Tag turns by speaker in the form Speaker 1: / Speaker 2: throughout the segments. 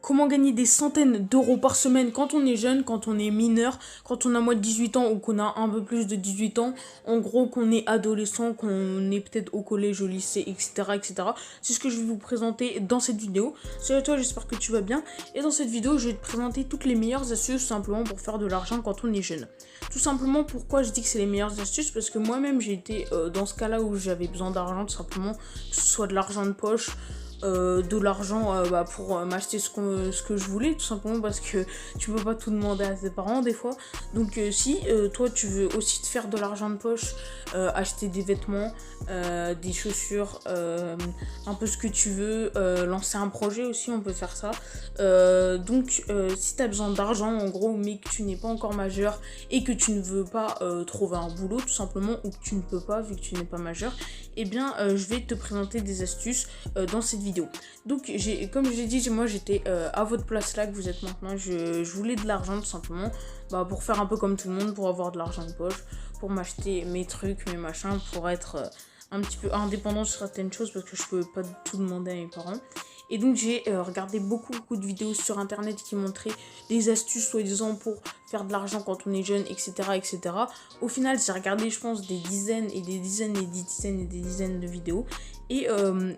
Speaker 1: Comment gagner des centaines d'euros par semaine quand on est jeune, quand on est mineur, quand on a moins de 18 ans ou qu'on a un peu plus de 18 ans, en gros qu'on est adolescent, qu'on est peut-être au collège, au lycée, etc. etc. C'est ce que je vais vous présenter dans cette vidéo. Salut à toi, j'espère que tu vas bien. Et dans cette vidéo, je vais te présenter toutes les meilleures astuces simplement pour faire de l'argent quand on est jeune. Tout simplement, pourquoi je dis que c'est les meilleures astuces? Parce que moi-même, j'ai été dans ce cas-là où j'avais besoin d'argent, tout simplement, que ce soit de l'argent de poche, de l'argent pour m'acheter ce que je voulais, tout simplement parce que tu peux pas tout demander à tes parents des fois. Donc si toi tu veux aussi te faire de l'argent de poche, acheter des vêtements, des chaussures, un peu ce que tu veux, lancer un projet aussi, on peut faire ça. Donc si tu as besoin d'argent en gros, mais que tu n'es pas encore majeur et que tu ne veux pas trouver un boulot tout simplement, ou que tu ne peux pas vu que tu n'es pas majeur, eh bien je vais te présenter des astuces dans cette vidéo. Donc comme je l'ai dit, moi j'étais à votre place là que vous êtes maintenant. Je voulais de l'argent tout simplement, pour faire un peu comme tout le monde, pour avoir de l'argent de poche, pour m'acheter mes trucs, mes machins, pour être un petit peu indépendant sur certaines choses parce que je pouvais pas tout demander à mes parents. Et donc j'ai regardé beaucoup de vidéos sur internet qui montraient des astuces soi-disant pour faire de l'argent quand on est jeune, etc. etc. Au final j'ai regardé je pense des dizaines et des dizaines et des dizaines et des dizaines de vidéos. Et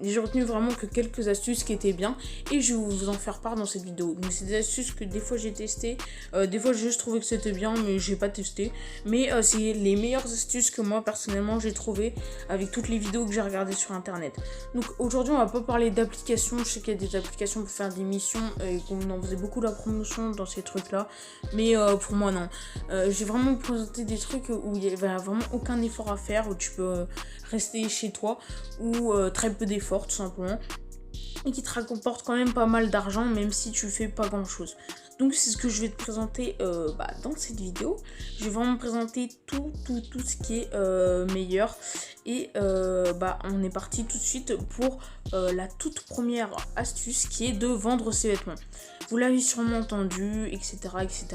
Speaker 1: j'ai retenu vraiment que quelques astuces qui étaient bien et je vais vous en faire part dans cette vidéo. Donc c'est des astuces que des fois j'ai testé, des fois j'ai juste trouvé que c'était bien mais j'ai pas testé. Mais c'est les meilleures astuces que moi personnellement j'ai trouvé avec toutes les vidéos que j'ai regardées sur internet. Donc aujourd'hui on va pas parler d'applications, je sais qu'il y a des applications pour faire des missions et qu'on en faisait beaucoup la promotion dans ces trucs là. Mais pour moi non. J'ai vraiment présenté des trucs où il n'y avait vraiment aucun effort à faire, où tu peux rester chez toi, ou très peu d'efforts tout simplement, et qui te rapporte quand même pas mal d'argent même si tu fais pas grand chose. Donc c'est ce que je vais te présenter dans cette vidéo. Je vais vraiment présenter tout ce qui est meilleur. Et on est parti tout de suite pour la toute première astuce qui est de vendre ses vêtements. Vous l'avez sûrement entendu, etc. etc.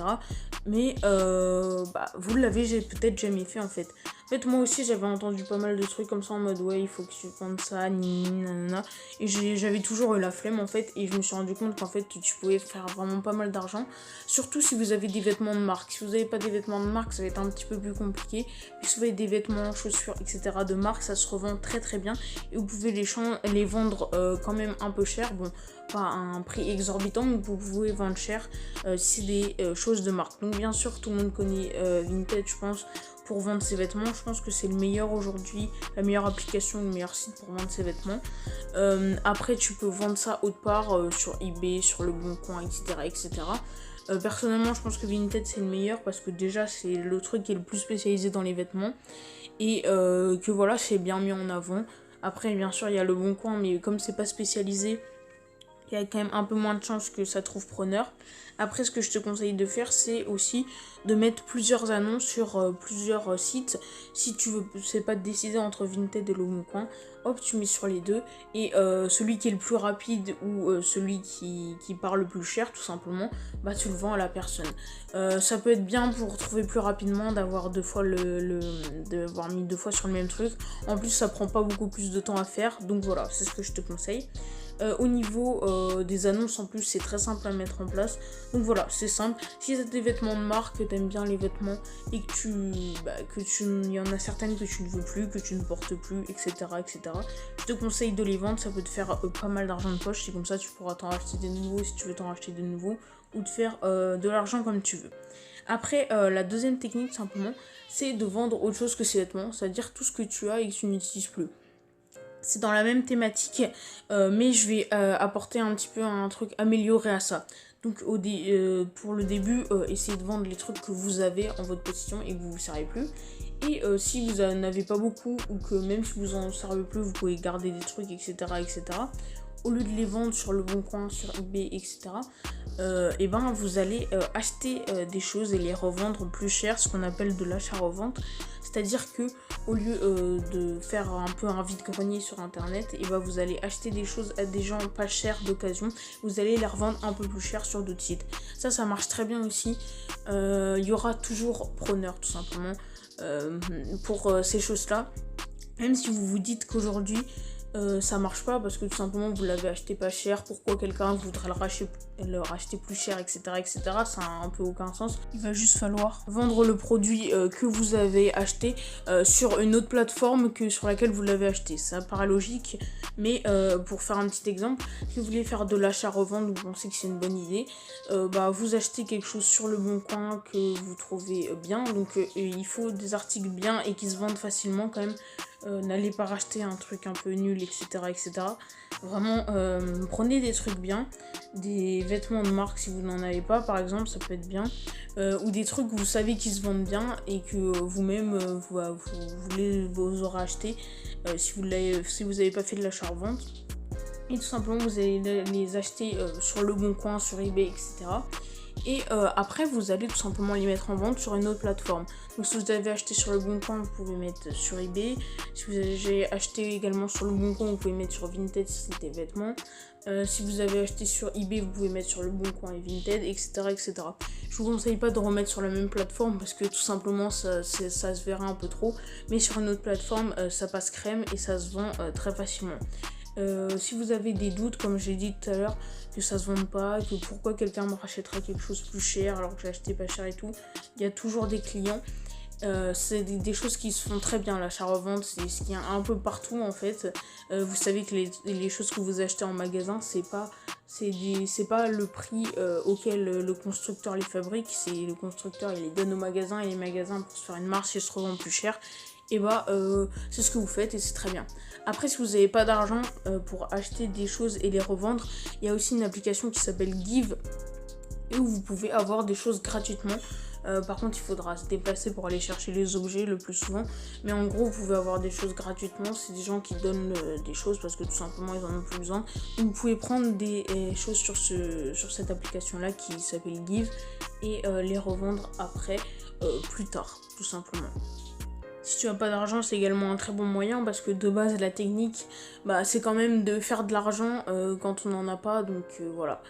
Speaker 1: Mais vous l'avez peut-être jamais fait en fait. En fait, moi aussi, j'avais entendu pas mal de trucs comme ça en mode ouais, il faut que tu vendes ça, nanana. Et j'avais toujours eu la flemme en fait. Et je me suis rendu compte qu'en fait, tu pouvais faire vraiment pas mal d'argent. Surtout si vous avez des vêtements de marque. Si vous n'avez pas des vêtements de marque, ça va être un petit peu plus compliqué. Mais si vous avez des vêtements, chaussures, etc. de marque, ça se revend très bien. Et vous pouvez les vendre quand même un peu cher. Bon, pas à un prix exorbitant, mais vous pouvez vendre cher si c'est des choses de marque. Donc bien sûr, tout le monde connaît Vinted, je pense, pour vendre ses vêtements. Je pense que c'est le meilleur aujourd'hui, la meilleure application, le meilleur site pour vendre ses vêtements. Après, tu peux vendre ça autre part, sur eBay, sur le Bon Coin, etc. etc. Personnellement, je pense que Vinted c'est le meilleur parce que déjà c'est le truc qui est le plus spécialisé dans les vêtements et que voilà, c'est bien mis en avant. Après, bien sûr, il y a le Bon Coin, mais comme c'est pas spécialisé, il y a quand même un peu moins de chances que ça trouve preneur. Après, ce que je te conseille de faire, c'est aussi de mettre plusieurs annonces sur plusieurs sites. Si tu veux, c'est pas de décider entre Vinted et le Bon Coin, hop, tu mets sur les deux. Et celui qui est le plus rapide ou celui qui parle le plus cher, tout simplement, tu le vends à la personne. Ça peut être bien pour trouver plus rapidement, d'avoir d'avoir mis 2 fois sur le même truc. En plus, ça prend pas beaucoup plus de temps à faire. Donc voilà, c'est ce que je te conseille. Au niveau des annonces en plus c'est très simple à mettre en place, donc voilà, c'est simple. Si tu as des vêtements de marque, que tu aimes bien les vêtements et que il y en a certaines que tu ne veux plus, que tu ne portes plus, etc. etc. je te conseille de les vendre, ça peut te faire pas mal d'argent de poche, c'est comme ça tu pourras t'en racheter de nouveaux si tu veux t'en racheter de nouveaux, ou de faire de l'argent comme tu veux. Après, la deuxième technique simplement, c'est de vendre autre chose que ces vêtements, c'est-à-dire tout ce que tu as et que tu n'utilises plus. C'est dans la même thématique, mais je vais apporter un petit peu un truc amélioré à ça. Donc pour le début, essayez de vendre les trucs que vous avez en votre possession et que vous ne vous servez plus. Et si vous n'en avez pas beaucoup ou que même si vous en servez plus, vous pouvez garder des trucs, etc. etc. Au lieu de les vendre sur le Bon Coin, sur eBay, etc. Vous allez acheter des choses et les revendre plus cher, ce qu'on appelle de l'achat-revente. C'est-à-dire que au lieu de faire un peu un vide-grenier sur internet, vous allez acheter des choses à des gens pas chers d'occasion, vous allez les revendre un peu plus cher sur d'autres sites. Ça marche très bien aussi. Il y aura toujours preneur tout simplement pour ces choses-là. Même si vous vous dites qu'aujourd'hui ça marche pas parce que tout simplement vous l'avez acheté pas cher, pourquoi quelqu'un voudrait le racheter plus cher, etc., etc., ça a un peu aucun sens. Il va juste falloir vendre le produit que vous avez acheté sur une autre plateforme que sur laquelle vous l'avez acheté. Ça paraît logique, mais pour faire un petit exemple, si vous voulez faire de l'achat-revente, vous pensez que c'est une bonne idée, vous achetez quelque chose sur le bon coin que vous trouvez bien, donc il faut des articles bien et qui se vendent facilement quand même. N'allez pas racheter un truc un peu nul, etc., etc. Vraiment, prenez des trucs bien, des vêtements de marque si vous n'en avez pas, par exemple, ça peut être bien, ou des trucs que vous savez qui se vendent bien et que vous-même vous aurez acheté si vous n'avez pas fait de l'achat-revente. Et tout simplement, vous allez les acheter sur le bon coin, sur eBay, etc. Et après, vous allez tout simplement les mettre en vente sur une autre plateforme. Donc si vous avez acheté sur le bon coin, vous pouvez mettre sur eBay. Si vous avez acheté également sur le bon coin, vous pouvez mettre sur Vinted si c'est des vêtements. Si vous avez acheté sur eBay, vous pouvez mettre sur le bon coin et Vinted, etc., etc. Je vous conseille pas de remettre sur la même plateforme parce que tout simplement ça se verra un peu trop. Mais sur une autre plateforme, ça passe crème et ça se vend très facilement. Si vous avez des doutes, comme j'ai dit tout à l'heure, que ça se vende pas, que pourquoi quelqu'un me rachèterait quelque chose plus cher alors que j'ai acheté pas cher et tout, il y a toujours des clients. C'est des choses qui se font très bien, l'achat-revente, c'est ce qu'il y a un peu partout en fait. Vous savez que les choses que vous achetez en magasin, c'est pas le prix auquel le constructeur les fabrique, c'est le constructeur il les donne au magasin et les magasins pour se faire une marge ils se revendent plus cher. Et c'est ce que vous faites et c'est très bien. Après, si vous n'avez pas d'argent pour acheter des choses et les revendre, il y a aussi une application qui s'appelle Give et où vous pouvez avoir des choses gratuitement. Par contre, il faudra se déplacer pour aller chercher les objets le plus souvent. Mais en gros, vous pouvez avoir des choses gratuitement. C'est des gens qui donnent des choses parce que tout simplement, ils en ont plus besoin. Donc, vous pouvez prendre des choses sur cette application-là qui s'appelle Give et les revendre après, plus tard, tout simplement. Si tu n'as pas d'argent, c'est également un très bon moyen parce que de base, la technique, c'est quand même de faire de l'argent quand on n'en a pas. Donc voilà.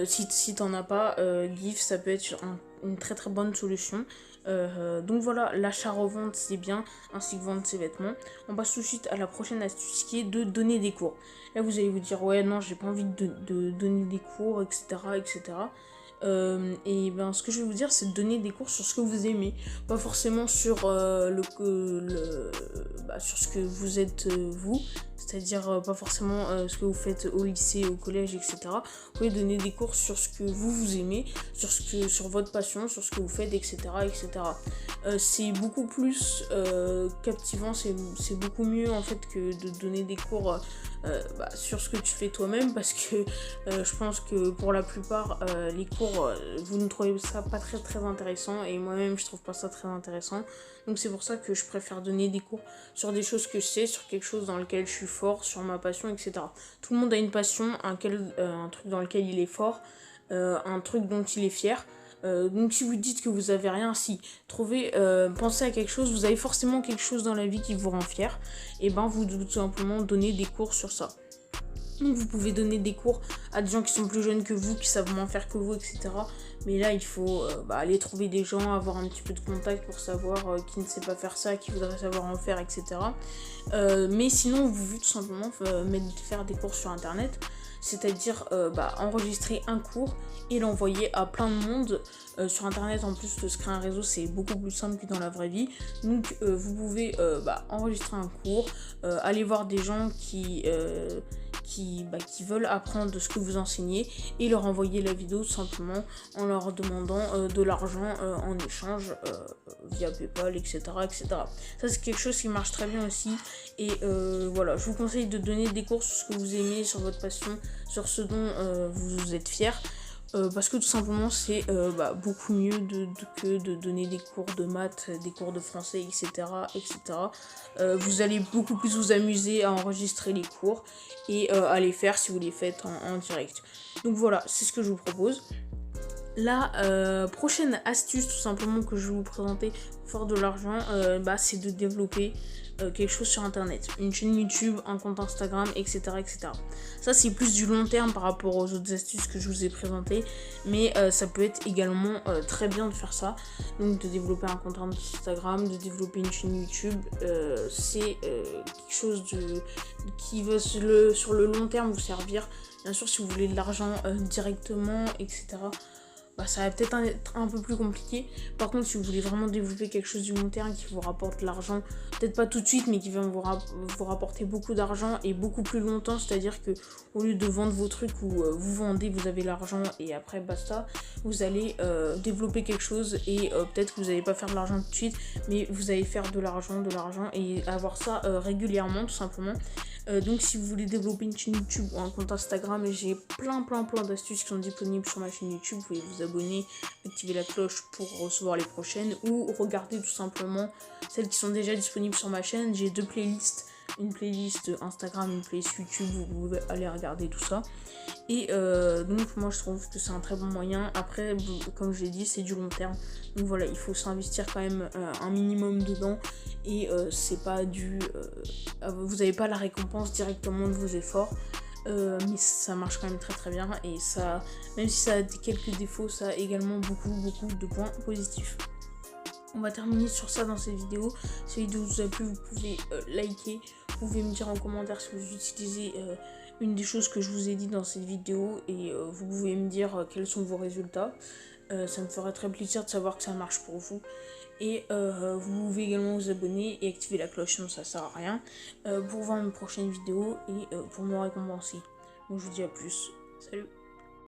Speaker 1: Si t'en as pas, Give, ça peut être une très très bonne solution. Donc voilà, l'achat-revente, c'est bien, ainsi que vendre ses vêtements. On passe tout de suite à la prochaine astuce qui est de donner des cours. Là, vous allez vous dire, ouais, non, j'ai pas envie de donner des cours, etc., etc. Ce que je vais vous dire, c'est de donner des cours sur ce que vous aimez, pas forcément sur sur ce que vous êtes vous, c'est-à-dire pas forcément ce que vous faites au lycée, au collège, etc. Vous pouvez donner des cours sur ce que vous aimez, sur votre passion, sur ce que vous faites, etc., etc. C'est beaucoup plus captivant, c'est beaucoup mieux en fait que de donner des cours sur ce que tu fais toi-même parce que je pense que pour la plupart les cours vous ne trouvez ça pas très très intéressant et moi-même je trouve pas ça très intéressant, donc c'est pour ça que je préfère donner des cours sur des choses que je sais, sur quelque chose dans lequel je suis fort, sur ma passion, etc. Tout le monde a une passion, un truc dans lequel il est fort, un truc dont il est fier. Donc si vous dites que vous avez rien, pensez à quelque chose, vous avez forcément quelque chose dans la vie qui vous rend fier, et vous tout simplement donner des cours sur ça. Donc vous pouvez donner des cours à des gens qui sont plus jeunes que vous, qui savent moins faire que vous, etc. Mais là il faut aller trouver des gens, avoir un petit peu de contact pour savoir qui ne sait pas faire ça, qui voudrait savoir en faire, etc. Mais sinon vous pouvez tout simplement faire des cours sur internet. C'est-à-dire enregistrer un cours et l'envoyer à plein de monde. Sur internet en plus de se créer un réseau c'est beaucoup plus simple que dans la vraie vie. Donc vous pouvez enregistrer un cours, aller voir des gens qui veulent apprendre de ce que vous enseignez et leur envoyer la vidéo tout simplement en leur demandant de l'argent en échange via PayPal, etc., etc. Ça c'est quelque chose qui marche très bien aussi et voilà, je vous conseille de donner des cours sur ce que vous aimez, sur votre passion, sur ce dont vous êtes fier. Parce que tout simplement c'est beaucoup mieux que de donner des cours de maths, des cours de français, etc., etc. Vous allez beaucoup plus vous amuser à enregistrer les cours et à les faire si vous les faites en direct. Donc voilà, c'est ce que je vous propose. La prochaine astuce tout simplement que je vais vous présenter pour faire de l'argent, c'est de développer quelque chose sur internet, une chaîne YouTube, un compte Instagram, etc. etc. Ça c'est plus du long terme par rapport aux autres astuces que je vous ai présentées, mais ça peut être également très bien de faire ça, donc de développer un compte Instagram, de développer une chaîne YouTube, c'est quelque chose qui va sur le long terme vous servir. Bien sûr, si vous voulez de l'argent directement, etc., ça va peut-être être un peu plus compliqué. Par contre, si vous voulez vraiment développer quelque chose du long terme qui vous rapporte de l'argent, peut-être pas tout de suite, mais qui va vous rapporter beaucoup d'argent et beaucoup plus longtemps, c'est-à-dire que au lieu de vendre vos trucs où vous vendez, vous avez l'argent et après basta, vous allez développer quelque chose et peut-être que vous n'allez pas faire de l'argent tout de suite, mais vous allez faire de l'argent et avoir ça régulièrement tout simplement. Donc si vous voulez développer une chaîne YouTube ou un compte Instagram, j'ai plein d'astuces qui sont disponibles sur ma chaîne YouTube. Vous pouvez vous abonner, activer la cloche pour recevoir les prochaines ou regarder tout simplement celles qui sont déjà disponibles sur ma chaîne. J'ai 2 playlists, une playlist Instagram, une playlist YouTube, vous pouvez aller regarder tout ça. Et donc moi je trouve que c'est un très bon moyen. Après, comme je l'ai dit, c'est du long terme. Donc voilà, il faut s'investir quand même un minimum dedans. Et c'est pas vous n'avez pas la récompense directement de vos efforts. Mais ça marche quand même très bien. Et ça, même si ça a quelques défauts, ça a également beaucoup de points positifs. On va terminer sur ça dans cette vidéo. Si la vidéo vous a plu, vous pouvez liker. Vous pouvez me dire en commentaire si vous utilisez une des choses que je vous ai dit dans cette vidéo. Et vous pouvez me dire quels sont vos résultats. Ça me ferait très plaisir de savoir que ça marche pour vous. Et vous pouvez également vous abonner et activer la cloche, sinon ça sert à rien. Pour voir une prochaine vidéo et pour me récompenser. Donc je vous dis à plus. Salut!